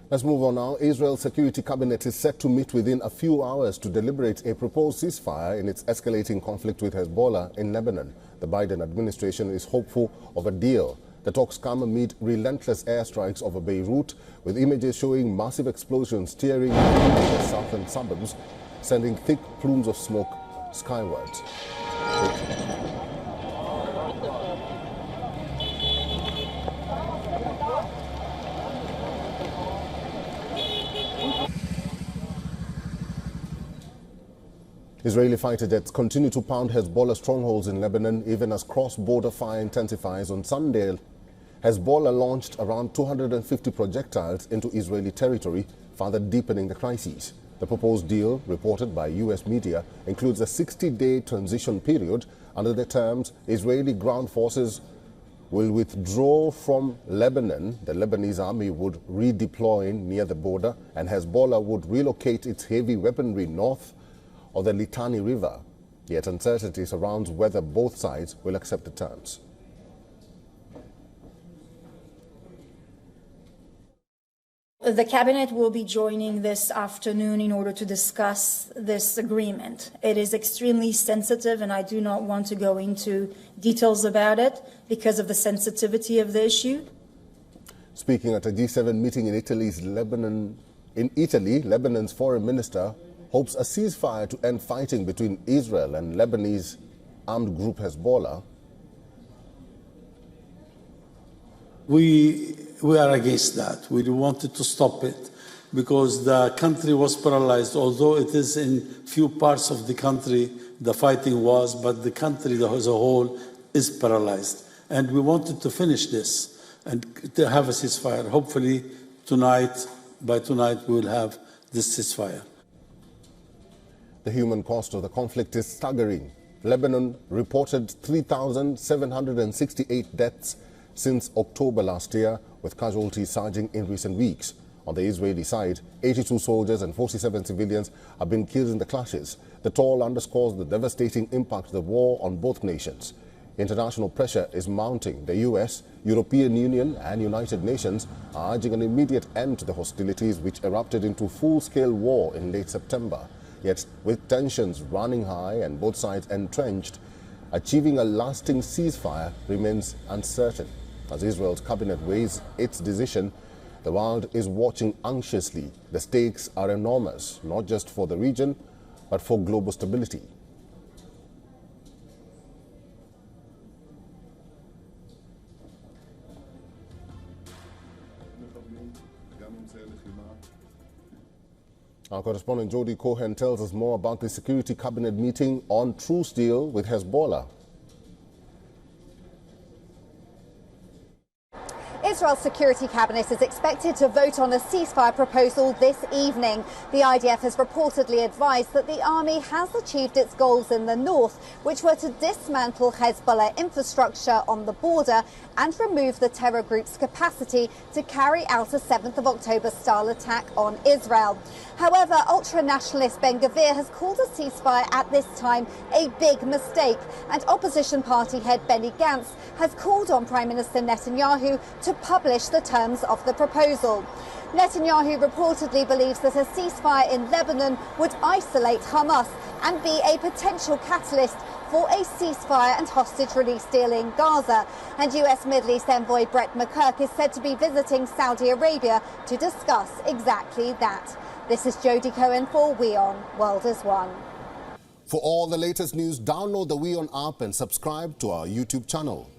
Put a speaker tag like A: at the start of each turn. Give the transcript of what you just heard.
A: Let's move on now. Israel's Security Cabinet is set to meet within a few hours to deliberate a proposed ceasefire in its escalating conflict with Hezbollah in Lebanon. The Biden administration is hopeful of a deal. The talks come amid relentless airstrikes over Beirut, with images showing massive explosions tearing through the southern suburbs, sending thick plumes of smoke skywards. Israeli fighter jets continue to pound Hezbollah strongholds in Lebanon, even as cross-border fire intensifies. On Sunday, Hezbollah launched around 250 projectiles into Israeli territory, further deepening the crisis. The proposed deal, reported by U.S. media, includes a 60-day transition period. Under the terms, Israeli ground forces will withdraw from Lebanon. The Lebanese army would redeploy near the border, and Hezbollah would relocate its heavy weaponry north of the Litani River. Yet uncertainty surrounds whether both sides will accept the terms.
B: The cabinet will be joining this afternoon in order to discuss this agreement. It is extremely sensitive, and I do not want to go into details about it because of the sensitivity of the issue.
A: Speaking at a G7 meeting in Italy, Lebanon's foreign minister hopes a ceasefire to end fighting between Israel and Lebanese armed group Hezbollah.
C: We are against that. We wanted to stop it because the country was paralyzed. Although it is in few parts of the country the fighting was, but the country as a whole is paralyzed. And we wanted to finish this and to have a ceasefire. Hopefully by tonight we will have this ceasefire.
A: The human cost of the conflict is staggering. Lebanon reported 3,768 deaths since October last year, with casualties surging in recent weeks. On the Israeli side, 82 soldiers and 47 civilians have been killed in the clashes. The toll underscores the devastating impact of the war on both nations. International pressure is mounting. The US, European Union and United Nations are urging an immediate end to the hostilities which erupted into full-scale war in late September. Yet, with tensions running high and both sides entrenched, achieving a lasting ceasefire remains uncertain. As Israel's cabinet weighs its decision, the world is watching anxiously. The stakes are enormous, not just for the region, but for global stability. Our correspondent Jody Cohen tells us more about the Security Cabinet meeting on truce deal with Hezbollah.
D: Israel's Security Cabinet is expected to vote on a ceasefire proposal this evening. The IDF has reportedly advised that the army has achieved its goals in the north, which were to dismantle Hezbollah infrastructure on the border and remove the terror group's capacity to carry out a 7th of October-style attack on Israel. However, ultra-nationalist Ben Gvir has called a ceasefire at this time a big mistake, and opposition party head Benny Gantz has called on Prime Minister Netanyahu to publish the terms of the proposal. Netanyahu reportedly believes that a ceasefire in Lebanon would isolate Hamas and be a potential catalyst for a ceasefire and hostage release deal in Gaza. And US Middle East envoy Brett McCurk is said to be visiting Saudi Arabia to discuss exactly that. This is Jody Cohen for WION World is One.
A: For all the latest news, download the WION app and subscribe to our YouTube channel.